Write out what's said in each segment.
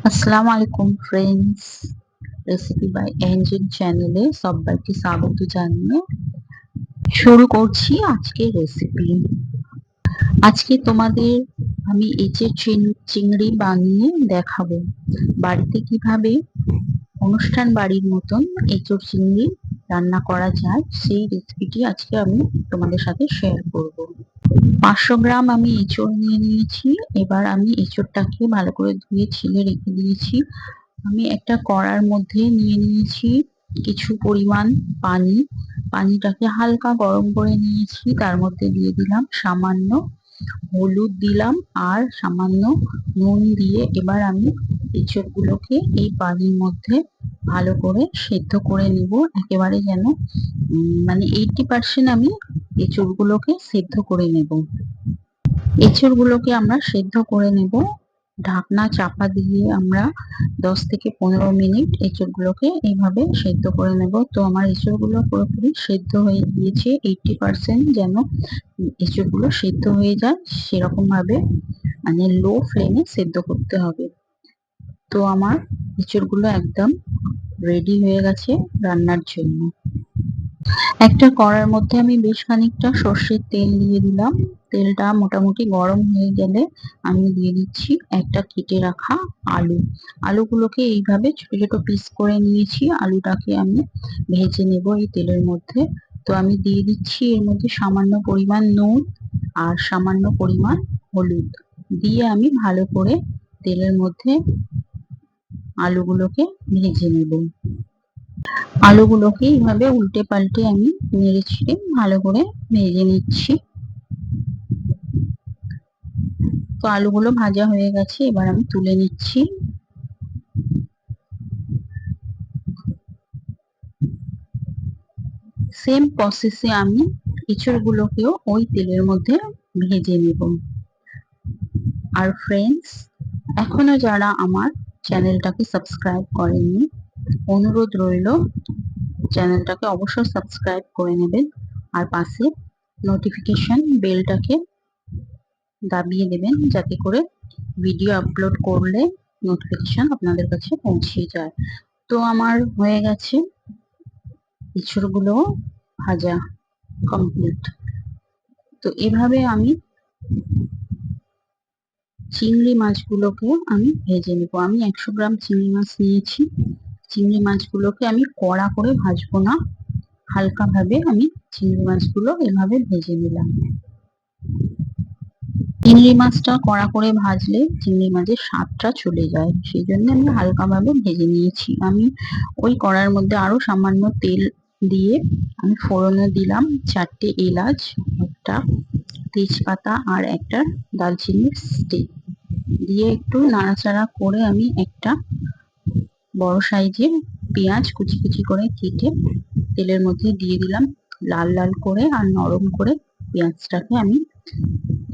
আসসালামু আলাইকুম friends. Recipe by Angel চ্যানেলে সবাইকে স্বাগত জানিয়ে শুরু করছি আজকের রেসিপি। আজকে তোমাদের আমি এঁচেড় চিংড়ি বানিয়ে দেখাবো। বাড়িতে কিভাবে অনুষ্ঠান বাড়ির মতন এঁচোড় চিংড়ি রান্না করা যায় সেই রেসিপিটি আজকে আমি তোমাদের সাথে শেয়ার করব। 500 গ্রাম আমি এঁচোড় নিয়ে নিয়েছি। এবার আমি এঁচোড়টাকে ভালো করে ধুয়ে ছিলে রেখে দিয়েছি। আমি একটা কড়ার মধ্যে নিয়ে নিয়েছি কিছু পরিমাণ পানি। পানিটাকে হালকা গরম করে নিয়েছি, তার মধ্যে দিয়ে দিলাম সামান্য হলুদ দিলাম আর সামান্য নুন দিয়ে এবার আমি এঁচোড়গুলোকে এই পানির মধ্যে ভালো করে সেদ্ধ করে নিব। একেবারে যেন 80% আমি এঁচোড়গুলোকে সেদ্ধ করে নেব। এঁচোড়গুলোকে আমরা সেদ্ধ করে নেব। ঢাকনা চাপা দিয়ে আমরা 10 থেকে 15 মিনিট এঁচোড়গুলোকে এইভাবে সেদ্ধ করে নেব। তো আমার এঁচোড়গুলো পুরোপুরি সেদ্ধ হয়ে গিয়েছে। 80% যেন এঁচোড়গুলো সেদ্ধ হয়ে যায় সেরকম ভাবে লো ফ্লেমে সেদ্ধ করতে হবে। তো আমার এঁচোড়গুলো একদম রেডি হয়ে গেছে রান্নার জন্য। একটা কড়ার মধ্যে আমি বেশ খানিকটা সর্ষের তেল দিয়ে দিলাম। তেলটা মোটামুটি গরম হয়ে গেলে আমি দিয়ে দিচ্ছি একটা কেটে রাখা আলু। আলুগুলোকে এইভাবে ছোট ছোট পিস করে নিয়েছি। আলুটাকে আমি ভেজে নেব এই তেলের মধ্যে। তো আমি দিয়ে দিচ্ছি এর মধ্যে সামান্য পরিমাণ নুন আর সামান্য পরিমাণ হলুদ দিয়ে আমি ভালো করে তেলের মধ্যে আলুগুলোকে ভেজে নেব। আলুগুলোকে এইভাবে উল্টে পাল্টে আমি নেড়ে ছেড়ে ভালো করে ভেজে নিচ্ছি। তো আলুগুলো ভাজা হয়ে গেছে, এবার আমি তুলে নিচ্ছি। সেম প্রসেসে আমি এঁচড়গুলোকেও ওই তেলের মধ্যে ভেজে নেব। আর ফ্রেন্ডস, এখনো যারা আমার চ্যানেলটাকে সাবস্ক্রাইব করেননি, অনুরোধ রইল চ্যানেলটাকে অবশ্যই সাবস্ক্রাইব করে নেবেন আর পাশে নোটিফিকেশন বেলটাকে দাবিয়ে দেবেন যাতে করে ভিডিও আপলোড করলে নোটিফিকেশন আপনাদের কাছে পৌঁছে যায়। তো আমার হয়ে গেছে এঁচড়গুলো ভাজা কমপ্লিট। তো এভাবে আমি চিংড়ি মাছগুলোকে আমি ভেজে নেব। আমি 100 গ্রাম চিংড়ি মাছ নিয়েছি। চিংড়ি মাছগুলোকে আমি কড়া করে ভাজবো না, হালকা ভাবে আমি চিংড়ি মাছগুলো এভাবে ভেজে নিলাম। চিংড়ি মাছটা কড়া করে ভাজলে চিংড়ি মাছের স্বাদটা চলে যায়, সেই জন্য আমি হালকা ভাবে ভেজে নিয়েছি। আমি ওই কড়ার মধ্যে আরো সামান্য তেল দিয়ে আমি ফোড়নে দিলাম 4টে এলাচ, একটা তেজপাতা আর একটা দারচিনির স্টিক দিয়ে একটু নাড়াচাড়া করে আমি একটা বড় সাইজের পেঁয়াজ কুচি কুচি করে কেটে তেলের মধ্যে দিয়ে দিলাম। লাল লাল করে আর নরম করে পেঁয়াজটাকে আমি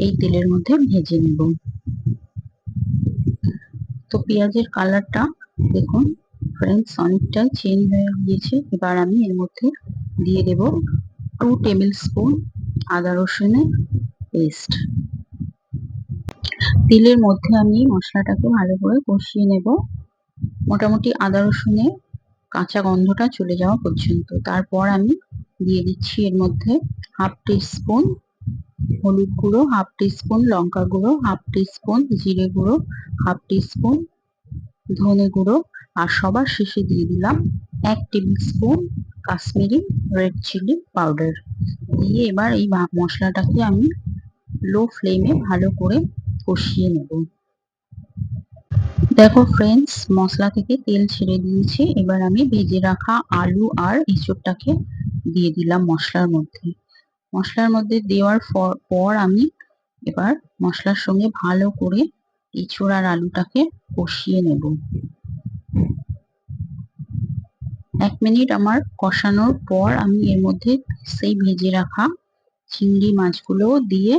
এই তেলের মধ্যে ভেজে নেব। তো পেঁয়াজের কালারটা দেখুন ফ্রেন্ডস অনেকটাই চেঞ্জ হয়ে গিয়েছে। এবার আমি এর মধ্যে দিয়ে দেব 2 টেবিল স্পুন আদা রসুনের পেস্ট। তেলের মধ্যে আমি মশলাটাকে ভালো করে কষিয়ে নেব, মোটামুটি আদা রসুনের কাঁচা গন্ধটা চলে যাওয়া পর্যন্ত। তারপর আমি দিয়ে দিচ্ছি এর মধ্যে হাফ টিস্পুন হলুদ গুঁড়ো, হাফ টিস্পুন লঙ্কা গুঁড়ো, হাফ টিস্পুন জিরে গুঁড়ো, হাফ টিস্পুন ধনে গুঁড়ো আর সবার শেষে দিয়ে দিলাম 1 tablespoon Kashmiri red chilli powder দিয়ে এবার এই মশলাটাকে আমি লো ফ্লেমে ভালো করে কষিয়ে নেব। দেখো ফ্রেন্ডস, মশলা থেকে তেল ছেড়ে দিয়েছে। এবার আমি ভেজে রাখা আলু আর এঁচোড়টাকে দিয়ে দিলাম মশলার মধ্যে। মশলার মধ্যে দেওয়ার পর আমি এবার মশলার সঙ্গে ভালো করে এঁচোড় আর আলুটাকে কষিয়ে নেব। 1 মিনিট আমার কষানোর পর আমি এর মধ্যে সেই ভেজে রাখা চিংড়ি মাছগুলো দিয়ে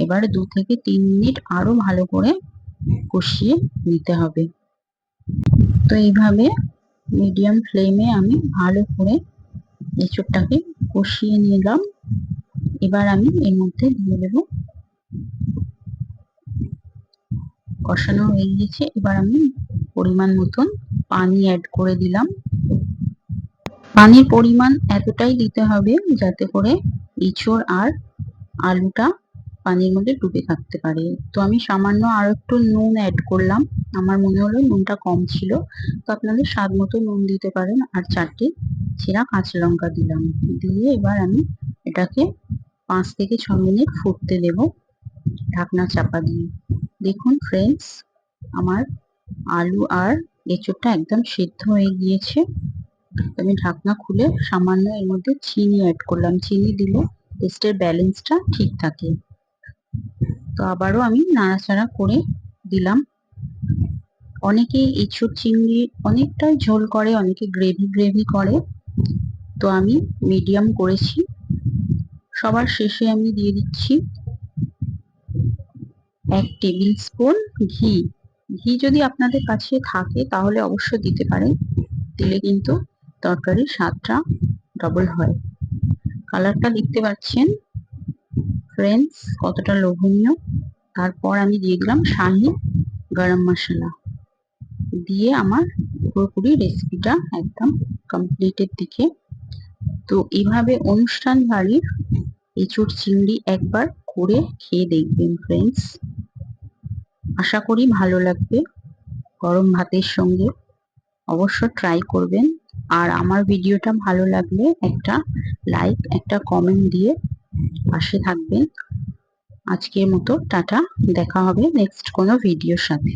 এবার 2 থেকে 3 মিনিট আরো ভালো করে কষিয়ে নিতে হবে। তো এইভাবে মিডিয়াম ফ্লেমে আমি ভালো করে এঁচোড়টাকে কষিয়ে নিলাম। এবার আমি এর মধ্যে দিয়ে দেব, কষানো হয়ে গেছে, এবার আমি পরিমাণ মতন পানি অ্যাড করে দিলাম। পানির পরিমাণ এতটাই দিতে হবে যাতে করে এঁচোড় আর আলুটা পানির মধ্যে ডুবে থাকতে পারে। তো আমি সামান্য আর একটু নুন অ্যাড করলাম, আমার মনে হলো নুনটা কম ছিল, তো আপনাদের স্বাদ মতো নুন দিতে পারেন। আর 4টে ছেঁড়া কাঁচা লঙ্কা দিলাম, দিয়ে এবার আমি এটাকে 5 থেকে 6 মিনিট ফুটতে দেব ঢাকনা চাপা দিয়ে। দেখুন ফ্রেন্ডস, আমার আলু আর এঁচোড়টা একদম সিদ্ধ হয়ে গিয়েছে। আমি ঢাকনা খুলে সামান্য এর মধ্যে চিনি অ্যাড করলাম, চিনি দিলে টেস্টের ব্যালেন্সটা ঠিক থাকে। তো আবারও আমি নাড়াচাড়া করে দিলাম। অনেকে এঁচোড় চিংড়ি অনেকটাই ঝোল করে, অনেকে গ্রেভি গ্রেভি করে, তো আমি মিডিয়াম করেছি। সবার শেষে আমি দিয়ে দিচ্ছি 1 টেবিল স্পুন ঘি। ঘি যদি আপনাদের কাছে থাকে তাহলে অবশ্যই দিতে পারেন, দিলে কিন্তু তরকারির স্বাদটা ডবল হয়। কালারটা দেখতে পাচ্ছেন ফ্রেন্ডস কতটা লোভনীয়। তারপর আমি দিয়ে দিলাম শাহি গরম মশলা, দিয়ে আমার পুরোপুরি রেসিপিটা একদম কমপ্লিটের দিকে। তো এইভাবে অনুষ্ঠান বাড়ির এঁচোড় চিংড়ি একবার করে খেয়ে দেখবেন ফ্রেন্ডস, আশা করি ভালো লাগবে। গরম ভাতের সঙ্গে অবশ্য ট্রাই করবেন। আর আমার ভিডিওটা ভালো লাগলে একটা লাইক, একটা কমেন্ট দিয়ে পাশে থাকবেন। আজকের মতো টাটা, দেখা হবে নেক্সট কোনো ভিডিওর সাথে।